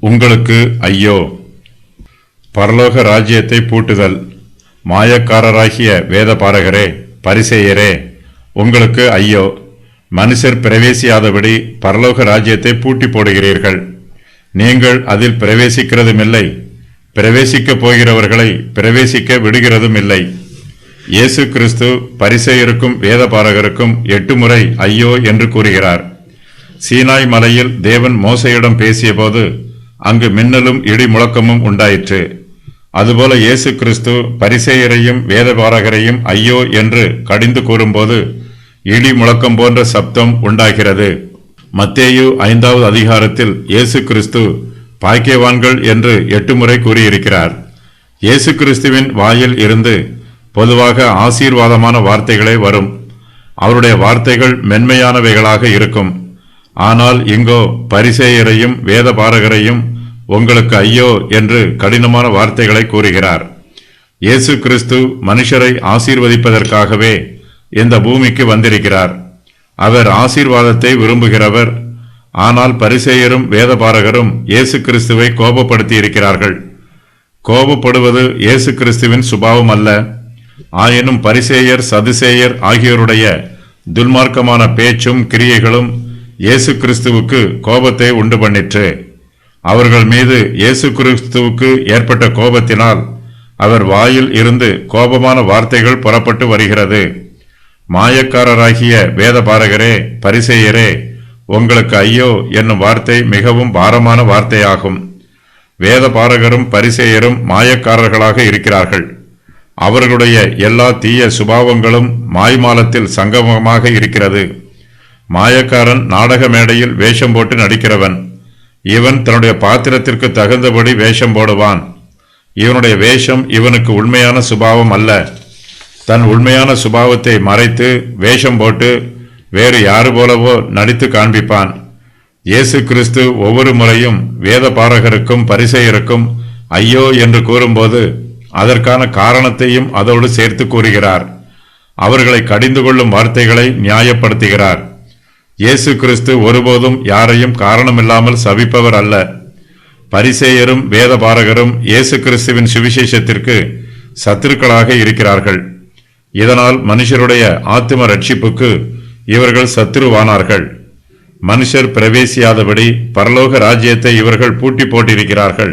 உங்களுக்கு ஐயோ! பரலோக ராஜ்யத்தை பூட்டுதல். மாயக்காரராகிய வேதபாரகரே, பரிசேயரே, உங்களுக்கு ஐயோ! மனுஷர் பிரவேசியாதபடி பரலோக ராஜ்யத்தை பூட்டி போடுகிறீர்கள். நீங்கள் அதில் பிரவேசிக்கிறதுமில்லை, பிரவேசிக்கப் போகிறவர்களை பிரவேசிக்க விடுகிறதும் இல்லை. இயேசு கிறிஸ்து பரிசேயருக்கும் வேதபாரகருக்கும் 8 முறை ஐயோ என்று கூறுகிறார். சீனாய் மலையில் தேவன் மோசேயிடம் பேசியபோது அங்கு மின்னலும் இடி முழக்கமும் உண்டாயிற்று. அதுபோல இயேசு கிறிஸ்து பரிசேயரையும் வேதபாரகரையும் ஐயோ என்று கடிந்து கூறும்போது இடி முழக்கம் போன்ற சப்தம் உண்டாகிறது. மத்தேயு 5வது அதிகாரத்தில் இயேசு கிறிஸ்து பாக்கியவான்கள் என்று 8 முறை கூறியிருக்கிறார். இயேசு கிறிஸ்துவின் வாயில் இருந்து பொதுவாக ஆசீர்வாதமான வார்த்தைகளே வரும். அவருடைய வார்த்தைகள் மென்மையானவைகளாக இருக்கும். ஆனால் இங்கோ பரிசேயரையும் வேதபாரகரையும் உங்களுக்கு ஐயோ என்று கடினமான வார்த்தைகளை கூறுகிறார். இயேசு கிறிஸ்து மனுஷரை ஆசீர்வதிப்பதற்காகவே இந்த பூமிக்கு வந்திருக்கிறார். அவர் ஆசீர்வாதத்தை விரும்புகிறவர். ஆனால் பரிசேயரும் வேதபாரகரும் இயேசு கிறிஸ்துவை கோபப்படுத்தி இருக்கிறார்கள். கோபப்படுவது இயேசு கிறிஸ்துவின் சுபாவம் அல்ல. ஆயினும் பரிசேயர் சதுசேயர் ஆகியோருடைய துன்மார்க்கமான பேச்சும் கிரியைகளும் இயேசு கிறிஸ்துவுக்கு கோபத்தை உண்டு பண்ணிற்று. அவர்கள் மீது இயேசு கிறிஸ்துவுக்கு ஏற்பட்ட கோபத்தினால் அவர் வாயில் இருந்து கோபமான வார்த்தைகள் புறப்பட்டு வருகிறது. மாயக்காரராகிய வேதபாரகரே, பரிசேயரே, உங்களுக்கு ஐயோ என்னும் வார்த்தை மிகவும் பாரமான வார்த்தையாகும். வேதபாரகரும் பரிசேயரும் மாயக்காரர்களாக இருக்கிறார்கள். அவர்களுடைய எல்லா தீய சுபாவங்களும் மாய்மாலத்தில் சங்கமமாக இருக்கிறது. மாயக்காரன் நாடக மேடையில் வேஷம் போட்டு நடிக்கிறவன். இவன் தன்னுடைய பாத்திரத்திற்கு தகுந்தபடி வேஷம் போடுவான். இவனுடைய வேஷம் இவனுக்கு உண்மையான சுபாவம் அல்ல. தன் உண்மையான சுபாவத்தை மறைத்து வேஷம் போட்டு வேறு யாரு போலவோ நடித்து காண்பிப்பான். இயேசு கிறிஸ்து ஒவ்வொரு முறையும் வேதபாரகருக்கும் பரிசேயருக்கும் ஐயோ என்று கூறும்போது அதற்கான காரணத்தையும் அதோடு சேர்த்து கூறுகிறார். அவர்களை கடிந்து கொள்ளும் வார்த்தைகளை நியாயப்படுத்துகிறார். இயேசு கிறிஸ்து ஒருபோதும் யாரையும் காரணமில்லாமல் சபிப்பவர் அல்ல. பரிசேயரும் வேதபாரகரும் இயேசு கிறிஸ்துவின் சுவிசேஷத்திற்கு சத்துருக்களாக இருக்கிறார்கள். இதனால் மனுஷருடைய ஆத்தும ரட்சிப்புக்கு இவர்கள் சத்துருவானார்கள். மனுஷர் பிரவேசியாதபடி பரலோக ராஜ்யத்தை இவர்கள் பூட்டி போட்டிருக்கிறார்கள்.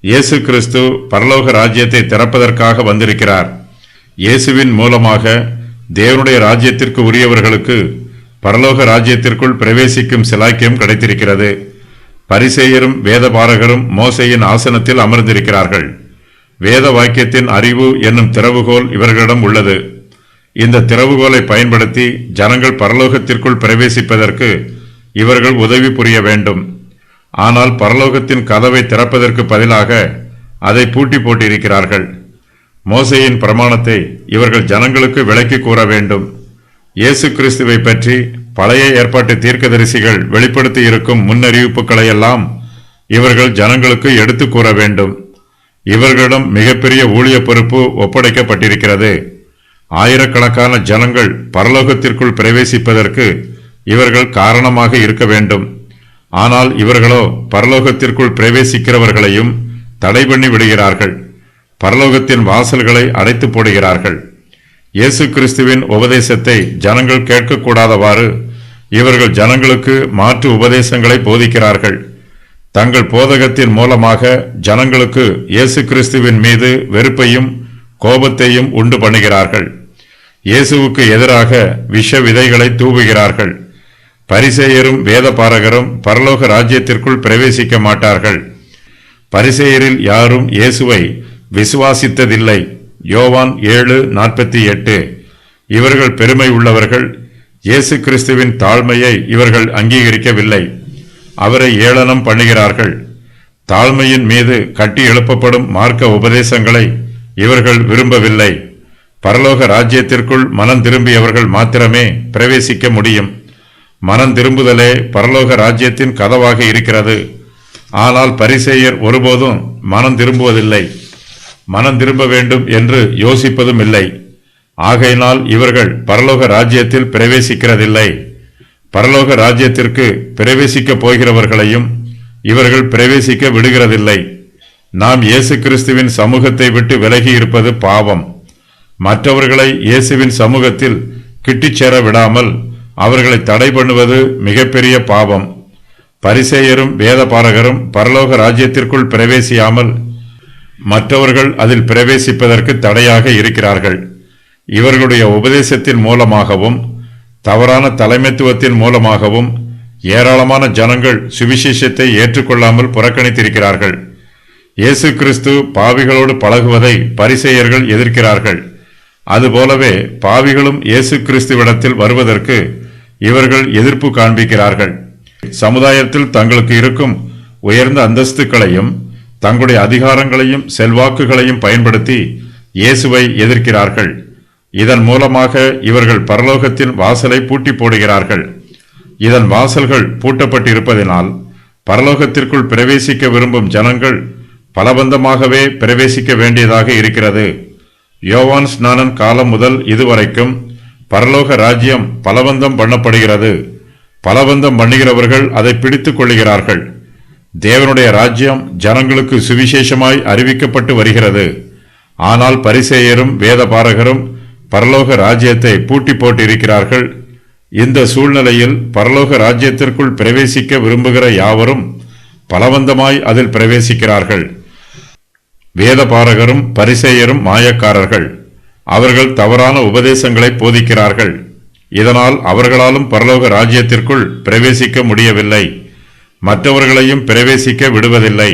இயேசு கிறிஸ்து பரலோக ராஜ்யத்தை திறப்பதற்காக வந்திருக்கிறார். இயேசுவின் மூலமாக தேவனுடைய ராஜ்யத்திற்கு உரியவர்களுக்கு பரலோக ராஜ்யத்திற்குள் பிரவேசிக்கும் சிலாக்கியம் கிடைத்திருக்கிறது. பரிசேயரும் வேதபாரகரும் மோசேயின் ஆசனத்தில் அமர்ந்திருக்கிறார்கள். வேத வாக்கியத்தின் அறிவு என்னும் திறவுகோல் இவர்களிடம் உள்ளது. இந்த திறவுகோலை பயன்படுத்தி ஜனங்கள் பரலோகத்திற்குள் பிரவேசிப்பதற்கு இவர்கள் உதவி புரிய வேண்டும். ஆனால் பரலோகத்தின் கதவை திறப்பதற்கு பதிலாக அதை பூட்டி போட்டிருக்கிறார்கள். மோசேயின் பிரமாணத்தை இவர்கள் ஜனங்களுக்கு விளக்கி கூற வேண்டும். இயேசு கிறிஸ்துவை பற்றி பழைய ஏற்பாட்டு தீர்க்கதரிசிகள் வெளிப்படுத்தி இருக்கும் முன்னறிவிப்புகளையெல்லாம் இவர்கள் ஜனங்களுக்கு எடுத்து கூற வேண்டும். இவர்களிடம் மிகப்பெரிய ஊழிய பொறுப்பு ஒப்படைக்கப்பட்டிருக்கிறது. ஆயிரக்கணக்கான ஜனங்கள் பரலோகத்திற்குள் பிரவேசிப்பதற்கு இவர்கள் காரணமாக இருக்க வேண்டும். ஆனால் இவர்களோ பரலோகத்திற்குள் பிரவேசிக்கிறவர்களையும் தடை பண்ணி விடுகிறார்கள். பரலோகத்தின் வாசல்களை அடைத்து போடுகிறார்கள். இயேசு கிறிஸ்துவின் உபதேசத்தை ஜனங்கள் கேட்கக்கூடாதவாறு இவர்கள் ஜனங்களுக்கு மாற்று உபதேசங்களை போதிக்கிறார்கள். தங்கள் போதகத்தின் மூலமாக ஜனங்களுக்கு இயேசு கிறிஸ்துவின் மீது வெறுப்பையும் கோபத்தையும் உண்டு பண்ணுகிறார்கள். இயேசுவுக்கு எதிராக விஷ விதைகளை தூவுகிறார்கள். பரிசேயரும் வேதபாரகரும் பரலோக ராஜ்யத்திற்குள் பிரவேசிக்க மாட்டார்கள். பரிசேயரில் யாரும் இயேசுவை விசுவாசித்ததில்லை. யோவான் 7:48. இவர்கள் பெருமை உள்ளவர்கள். இயேசு கிறிஸ்துவின் தாழ்மையை இவர்கள் அங்கீகரிக்கவில்லை. அவரை ஏளனம் பண்ணுகிறார்கள். தாழ்மையின் மீது கட்டி எழுப்பப்படும் மார்க்க உபதேசங்களை இவர்கள் விரும்பவில்லை. பரலோக ராஜ்யத்திற்குள் மனம் திரும்பியவர்கள் மாத்திரமே பிரவேசிக்க முடியும். மனம் திரும்புதலே பரலோக ராஜ்யத்தின் கதவாக இருக்கிறது. ஆனால் பரிசேயர் ஒருபோதும் மனம் திரும்புவதில்லை. மனம் திரும்ப வேண்டும் என்று யோசிப்பதும் இல்லை. ஆகையினால் இவர்கள் பரலோக ராஜ்யத்தில் பிரவேசிக்கிறதில்லை. பரலோக ராஜ்யத்திற்கு பிரவேசிக்கப் போகிறவர்களையும் இவர்கள் பிரவேசிக்க விடுகிறதில்லை. நாம் இயேசு கிறிஸ்துவின் சமூகத்தை விட்டு விலகி இருப்பது பாவம். மற்றவர்களை இயேசுவின் சமூகத்தில் கிட்டிச் சேர விடாமல் அவர்களை தடை பண்ணுவது மிகப்பெரிய பாவம். பரிசேயரும் வேதபாரகரும் பரலோக ராஜ்யத்திற்குள் பிரவேசியாமல் மற்றவர்கள் அதில் பிரவேசிப்பதற்கு தடையாக இருக்கிறார்கள். இவர்களுடைய உபதேசத்தின் மூலமாகவும் தவறான தலைமைத்துவத்தின் மூலமாகவும் ஏராளமான ஜனங்கள் சுவிசேஷத்தை ஏற்றுக்கொள்ளாமல் புறக்கணித்திருக்கிறார்கள். இயேசு கிறிஸ்து பாவிகளோடு பழகுவதை பரிசேயர்கள் எதிர்க்கிறார்கள். அதுபோலவே பாவிகளும் இயேசு கிறிஸ்துவிடத்தில் வருவதற்கு இவர்கள் எதிர்ப்பு காண்பிக்கிறார்கள். சமுதாயத்தில் தங்களுக்கு இருக்கும் உயர்ந்த அந்தஸ்துக்களையும் தங்களுடைய அதிகாரங்களையும் செல்வாக்குகளையும் பயன்படுத்தி இயேசுவை எதிர்க்கிறார்கள். இதன் மூலமாக இவர்கள் பரலோகத்தின் வாசலை பூட்டி போடுகிறார்கள். இதன் வாசல்கள் பூட்டப்பட்டிருப்பதினால் பரலோகத்திற்குள் பிரவேசிக்க விரும்பும் ஜனங்கள் பலபந்தமாகவே பிரவேசிக்க வேண்டியதாக இருக்கிறது. யோவான் ஸ்நானன் காலம் முதல் இதுவரைக்கும் பரலோக ராஜ்யம் பலபந்தம் பண்ணப்படுகிறது. பலபந்தம் பண்ணுகிறவர்கள் அதை பிடித்துக் கொள்ளுகிறார்கள். தேவனுடைய ராஜ்யம் ஜனங்களுக்கு சுவிசேஷமாய் அறிவிக்கப்பட்டு வருகிறது. ஆனால் பரிசேயரும் வேதபாரகரும் பரலோக ராஜ்யத்தை பூட்டி போட்டிருக்கிறார்கள். இந்த சூழ்நிலையில் பரலோக ராஜ்யத்திற்குள் பிரவேசிக்க விரும்புகிற யாவரும் பலவந்தமாய் அதில் பிரவேசிக்கிறார்கள். வேதபாரகரும் பரிசேயரும் மாயக்காரர்கள். அவர்கள் தவறான உபதேசங்களை போதிக்கிறார்கள். இதனால் அவர்களாலும் பரலோக ராஜ்யத்திற்குள் பிரவேசிக்க முடியவில்லை. மற்றவர்களையும் பிரவேசிக்க விடுவதில்லை.